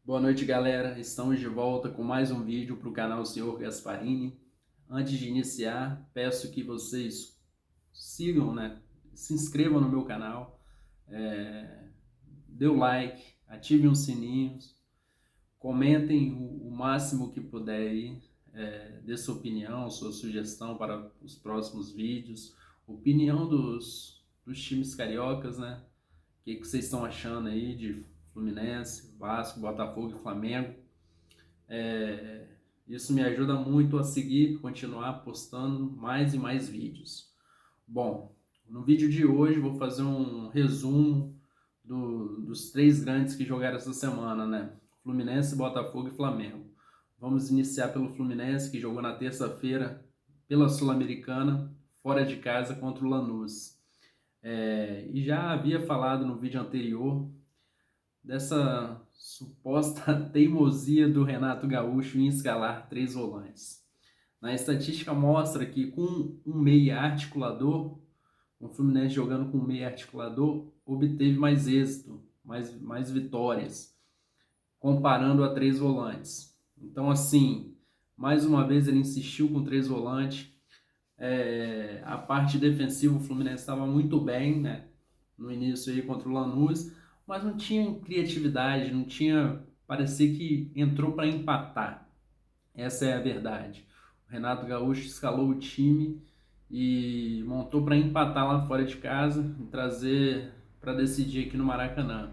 Boa noite, galera. Estamos de volta com mais um vídeo para o canal Senhor Gasparini. Antes de iniciar, peço que vocês sigam, se inscrevam no meu canal, dê o like, ativem os sininhos, comentem o máximo que puder aí, dê sua opinião, sua sugestão para os próximos vídeos, opinião dos times cariocas, né? O que vocês estão achando aí de Fluminense, Vasco, Botafogo e Flamengo? Isso me ajuda muito a seguir, continuar postando mais e mais vídeos. Bom, no vídeo de hoje vou fazer um resumo dos três grandes que jogaram essa semana, né? Fluminense, Botafogo e Flamengo. Vamos iniciar pelo Fluminense, que jogou na terça-feira pela Sul-Americana, fora de casa contra o Lanús. E já havia falado no vídeo anterior dessa suposta teimosia do Renato Gaúcho em escalar três volantes. Na estatística mostra que com um meia articulador, o Fluminense jogando com um meia articulador, obteve mais êxito, mais vitórias, comparando a três volantes. Então, assim, mais uma vez ele insistiu com três volantes. A parte defensiva o Fluminense estava muito bem, né? No início aí contra o Lanús, mas não tinha criatividade, não tinha, parecia que entrou para empatar. Essa é a verdade. O Renato Gaúcho escalou o time e montou para empatar lá fora de casa e trazer para decidir aqui no Maracanã.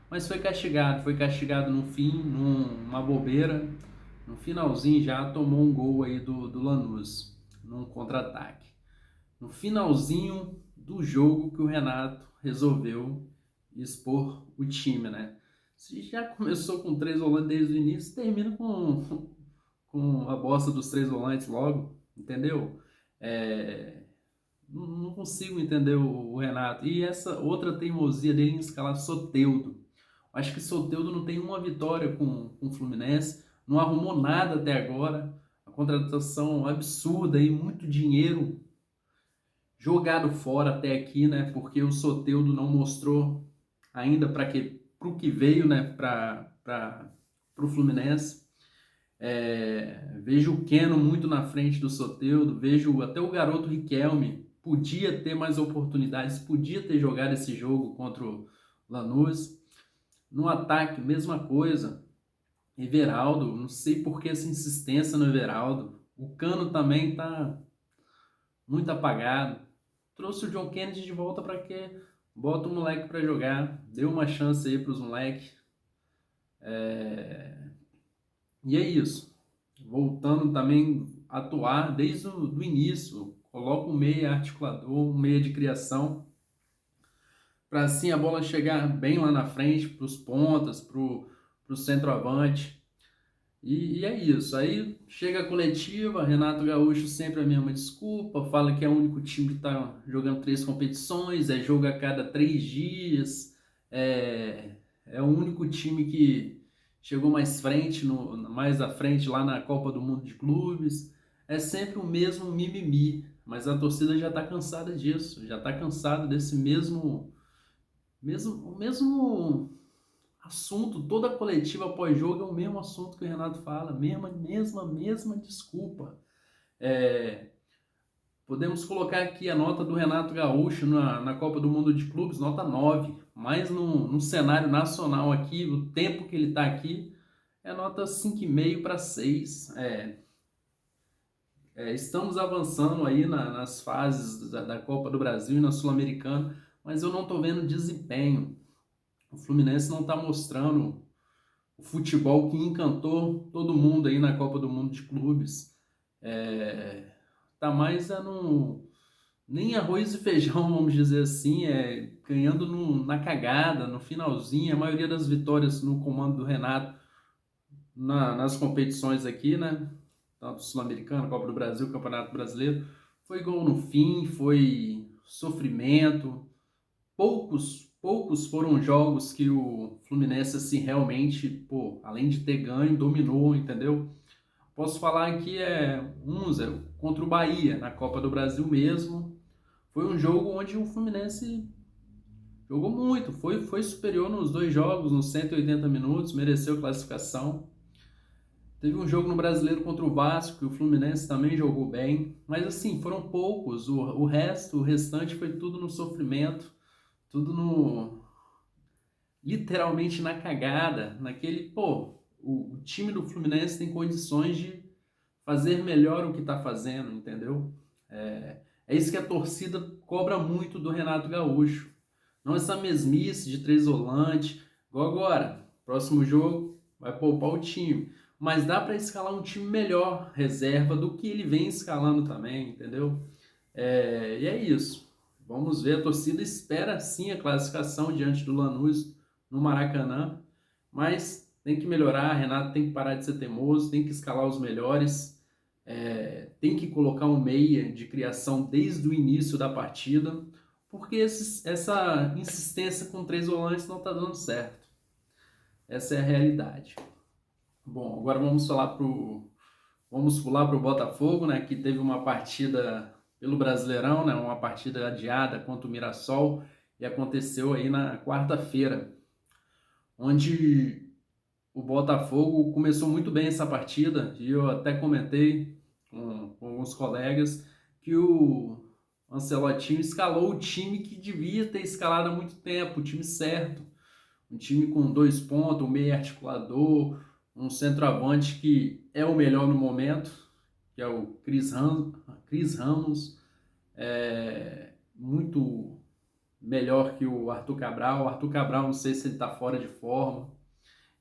Mas foi castigado no fim, numa bobeira, no finalzinho já tomou um gol aí do Lanús, num contra-ataque. No finalzinho do jogo que o Renato resolveu expor o time, né? Se já começou com três volantes desde o início, termina com a bosta dos três volantes logo, entendeu? Não consigo entender o Renato. E essa outra teimosia dele em escalar Soteldo. Acho que Soteldo não tem uma vitória com o Fluminense, não arrumou nada até agora. A contratação absurda e muito dinheiro jogado fora até aqui, né? Porque o Soteldo não mostrou ainda para o que veio, né? Para o Fluminense. Vejo o Keno muito na frente do Soteldo, vejo até o garoto Riquelme, podia ter mais oportunidades, podia ter jogado esse jogo contra o Lanús. No ataque, mesma coisa. Everaldo, não sei por que essa insistência no Everaldo. O Cano também tá muito apagado. Trouxe o John Kennedy de volta para quê? Bota o moleque para jogar, deu uma chance aí para os moleques. E é isso. Voltando também a atuar desde o início. Coloca um meia articulador, um meia de criação, para assim a bola chegar bem lá na frente, para os pontas, para o centroavante. E é isso. Aí chega a coletiva, Renato Gaúcho sempre a mesma desculpa, fala que é o único time que está jogando três competições, é jogo a cada 3 dias, é o único time que chegou mais frente, mais à frente lá na Copa do Mundo de Clubes. É sempre o mesmo mimimi, mas a torcida já está cansada disso, já está cansada desse o mesmo assunto, toda coletiva pós-jogo é o mesmo assunto que o Renato fala, mesma desculpa. Podemos colocar aqui a nota do Renato Gaúcho na Copa do Mundo de Clubes, nota 9, mas no cenário nacional aqui, o tempo que ele está aqui, é nota 5,5 para 6. Estamos avançando aí nas fases da Copa do Brasil e na Sul-Americana, mas eu não estou vendo desempenho. O Fluminense não está mostrando o futebol que encantou todo mundo aí na Copa do Mundo de Clubes. Tá mais nem arroz e feijão, vamos dizer assim, ganhando na cagada, no finalzinho. A maioria das vitórias no comando do Renato nas competições aqui, né? Tanto Sul-Americano, Copa do Brasil, Campeonato Brasileiro, foi gol no fim, foi sofrimento. Poucos foram jogos que o Fluminense assim, realmente, além de ter ganho, dominou, entendeu? Posso falar aqui contra o Bahia, na Copa do Brasil mesmo. Foi um jogo onde o Fluminense jogou muito, foi superior nos dois jogos, nos 180 minutos, mereceu classificação. Teve um jogo no Brasileiro contra o Vasco, que o Fluminense também jogou bem, mas assim, foram poucos, o restante foi tudo no sofrimento, tudo no, literalmente na cagada, naquele, pô, o time do Fluminense tem condições de fazer melhor o que está fazendo, entendeu? É isso que a torcida cobra muito do Renato Gaúcho. Não essa mesmice de três volantes, igual agora. Próximo jogo vai poupar o time. Mas dá para escalar um time melhor, reserva, do que ele vem escalando também, entendeu? E é isso. Vamos ver, a torcida espera sim a classificação diante do Lanús no Maracanã, mas tem que melhorar, Renato tem que parar de ser teimoso, tem que escalar os melhores, tem que colocar um meia de criação desde o início da partida, porque essa insistência com três volantes não está dando certo. Essa é a realidade. Bom, agora vamos pular para o Botafogo, né, que teve uma partida pelo Brasileirão, né, uma partida adiada contra o Mirassol, e aconteceu aí na quarta-feira, onde o Botafogo começou muito bem essa partida, e eu até comentei com alguns colegas que o Ancelotti escalou o time que devia ter escalado há muito tempo, o time certo, um time com 2 pontos, um meio articulador, um centroavante que é o melhor no momento, que é o Chris Ramos, muito melhor que o Arthur Cabral. O Arthur Cabral, não sei se ele está fora de forma.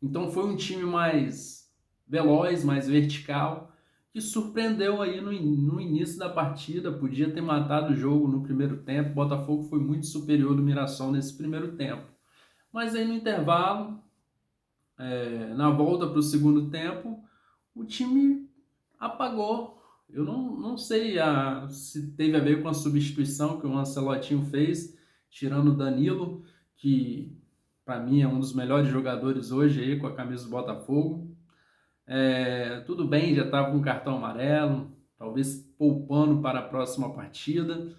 Então foi um time mais veloz, mais vertical, que surpreendeu aí no início da partida. Podia ter matado o jogo no primeiro tempo. O Botafogo foi muito superior do Mirassol nesse primeiro tempo. Mas aí no intervalo, na volta para o segundo tempo, o time apagou. Eu não sei se teve a ver com a substituição que o Ancelotinho fez, tirando o Danilo, que para mim é um dos melhores jogadores hoje aí com a camisa do Botafogo. Tudo bem, já estava com cartão amarelo, talvez poupando para a próxima partida,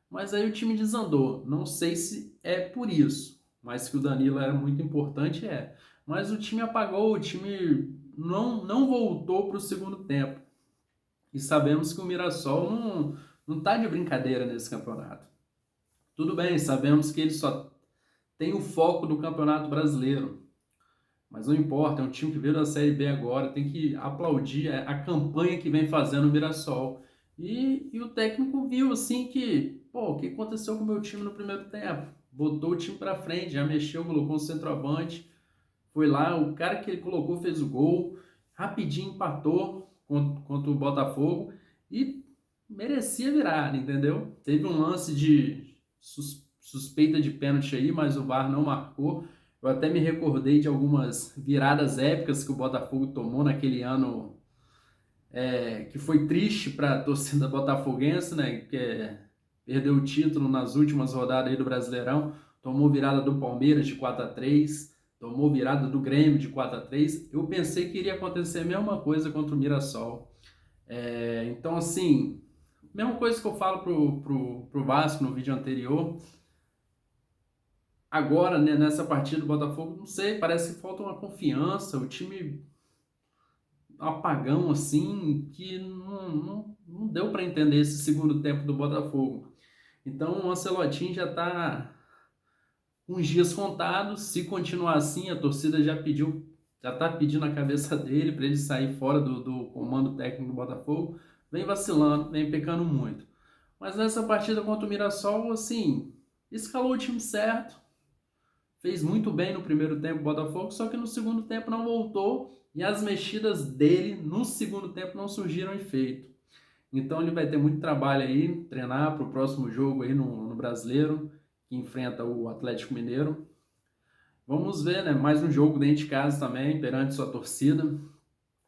mas aí o time desandou. Não sei se é por isso, mas que o Danilo era muito importante, é. Mas o time apagou, o time não voltou para o segundo tempo. E sabemos que o Mirassol não tá de brincadeira nesse campeonato. Tudo bem, sabemos que ele só tem o foco do Campeonato Brasileiro. Mas não importa, é um time que veio da Série B agora, tem que aplaudir a campanha que vem fazendo o Mirassol. E o técnico viu assim que, pô, o que aconteceu com o meu time no primeiro tempo? Botou o time para frente, já mexeu, colocou um centroavante, foi lá, o cara que ele colocou fez o gol, rapidinho empatou contra o Botafogo e merecia virar, entendeu? Teve um lance de suspeita de pênalti aí, mas o VAR não marcou. Eu até me recordei de algumas viradas épicas que o Botafogo tomou naquele ano, que foi triste para a torcida botafoguense, né? Que perdeu o título nas últimas rodadas aí do Brasileirão, tomou virada do Palmeiras de 4-3, tomou virada do Grêmio de 4-3. Eu pensei que iria acontecer a mesma coisa contra o Mirassol. Então, assim, mesma coisa que eu falo pro Vasco no vídeo anterior. Agora, né, nessa partida do Botafogo, não sei, parece que falta uma confiança, o time um apagão assim, que não deu para entender esse segundo tempo do Botafogo. Então o Ancelotti já está com os dias contados, se continuar assim, a torcida já está pedindo a cabeça dele para ele sair fora do comando técnico do Botafogo, vem vacilando, vem pecando muito. Mas nessa partida contra o Mirassol, assim, escalou o time certo, fez muito bem no primeiro tempo o Botafogo, só que no segundo tempo não voltou e as mexidas dele no segundo tempo não surgiram efeito. Então ele vai ter muito trabalho aí, treinar para o próximo jogo aí no Brasileiro, que enfrenta o Atlético Mineiro. Vamos ver, né? Mais um jogo dentro de casa também, perante sua torcida.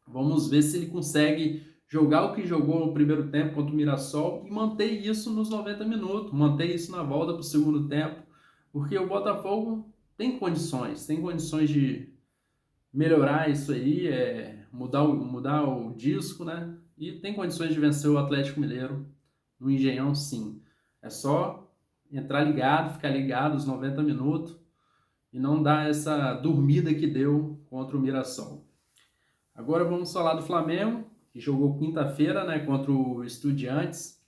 Vamos ver se ele consegue jogar o que jogou no primeiro tempo contra o Mirassol e manter isso nos 90 minutos, manter isso na volta para o segundo tempo, porque o Botafogo tem condições de melhorar isso aí, mudar o disco, né? E tem condições de vencer o Atlético Mineiro no Engenhão, sim. É só entrar ligado, ficar ligado os 90 minutos e não dar essa dormida que deu contra o Mirassol. Agora vamos falar do Flamengo, que jogou quinta-feira, né, contra o Estudiantes.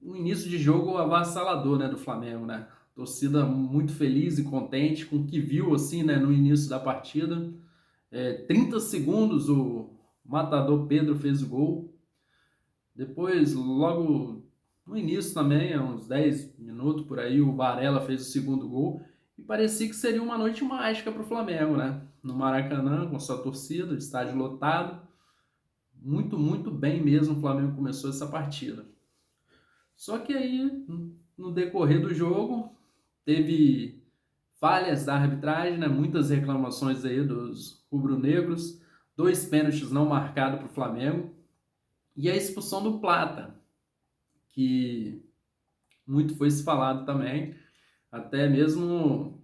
Um início de jogo avassalador, né, do Flamengo, né? Torcida muito feliz e contente com o que viu assim, né, no início da partida. 30 segundos o matador Pedro fez o gol. Depois, logo no início também, uns 10 minutos por aí, o Varela fez o segundo gol. E parecia que seria uma noite mágica para o Flamengo, né? No Maracanã, com sua torcida, estádio lotado. Muito, muito bem mesmo o Flamengo começou essa partida. Só que aí, no decorrer do jogo, teve falhas da arbitragem, né? Muitas reclamações aí dos rubro-negros, 2 pênaltis não marcados para o Flamengo e a expulsão do Plata, que muito foi se falado também, até mesmo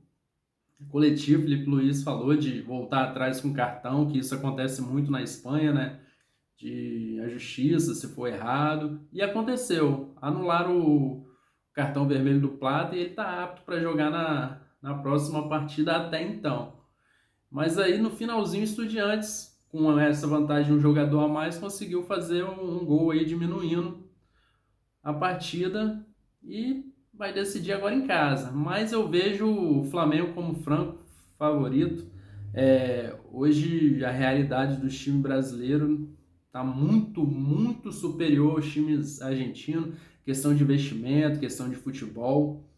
o coletivo Felipe Luiz falou de voltar atrás com cartão, que isso acontece muito na Espanha, né? De a justiça se for errado, e aconteceu, anularam o cartão vermelho do Plata e ele está apto para jogar na próxima partida até então. Mas aí no finalzinho, Estudiantes, com essa vantagem de um jogador a mais, conseguiu fazer um gol aí diminuindo a partida e vai decidir agora em casa. Mas eu vejo o Flamengo como franco favorito. Hoje a realidade dos times brasileiros está muito, muito superior aos times argentinos, questão de investimento, questão de futebol.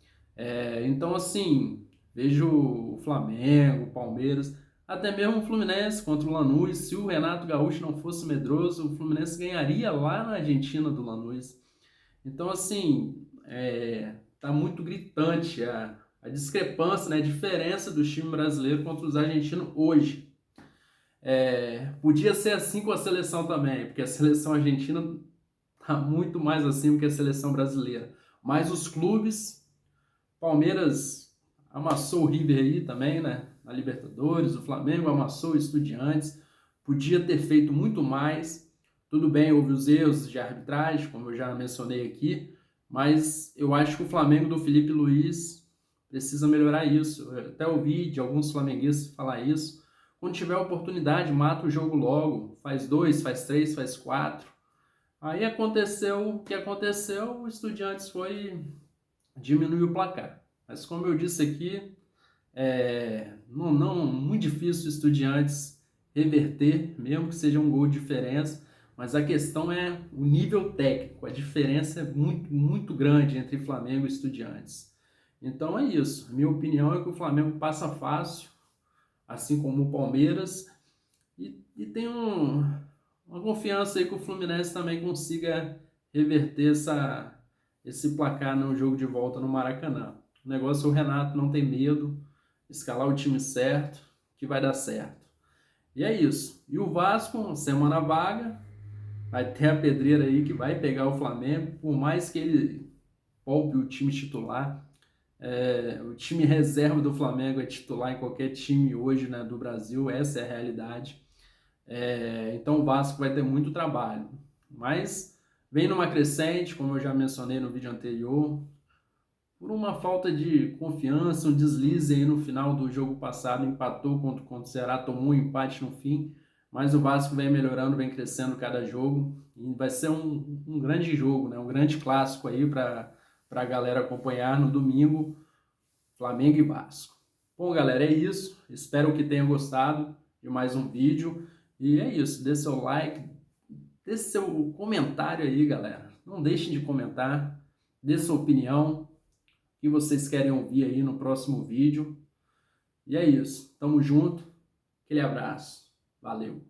Então, assim, vejo o Flamengo, o Palmeiras, até mesmo o Fluminense contra o Lanús. Se o Renato Gaúcho não fosse medroso, o Fluminense ganharia lá na Argentina do Lanús. Então, assim, tá muito gritante a discrepância, né, a diferença do time brasileiro contra os argentinos hoje. Podia ser assim com a seleção também, porque a seleção argentina tá muito mais assim do que a seleção brasileira. Mas os clubes, Palmeiras amassou o River aí também, né, na Libertadores, o Flamengo amassou o Estudiantes, podia ter feito muito mais. Tudo bem, houve os erros de arbitragem, como eu já mencionei aqui, mas eu acho que o Flamengo do Felipe Luiz precisa melhorar isso. Eu até ouvi de alguns flamenguistas falar isso. Quando tiver oportunidade, mata o jogo logo, faz 2, faz 3, faz 4. Aí aconteceu o que aconteceu, o Estudiantes foi diminuir o placar. Mas como eu disse aqui, não muito difícil o Estudiantes reverter, mesmo que seja um gol de diferença. Mas a questão é o nível técnico. A diferença é muito, muito grande entre Flamengo e Estudiantes. Então é isso. A minha opinião é que o Flamengo passa fácil, assim como o Palmeiras. E tem uma confiança aí que o Fluminense também consiga reverter esse placar no jogo de volta no Maracanã. O negócio é o Renato não tem medo, escalar o time certo, que vai dar certo. E é isso. E o Vasco, semana vaga, vai ter a pedreira aí que vai pegar o Flamengo, por mais que ele poupe o time titular. O time reserva do Flamengo é titular em qualquer time hoje, né, do Brasil, essa é a realidade. Então o Vasco vai ter muito trabalho. Mas vem numa crescente, como eu já mencionei no vídeo anterior, por uma falta de confiança, um deslize aí no final do jogo passado, empatou contra o Ceará, tomou um empate no fim, mas o Vasco vem melhorando, vem crescendo cada jogo, e vai ser um grande jogo, né? Um grande clássico aí para a galera acompanhar no domingo, Flamengo e Vasco. Bom, galera, é isso, espero que tenham gostado de mais um vídeo, e é isso, dê seu like, dê seu comentário aí, galera, não deixem de comentar, dê sua opinião, que vocês querem ouvir aí no próximo vídeo. E é isso. Tamo junto. Aquele abraço. Valeu.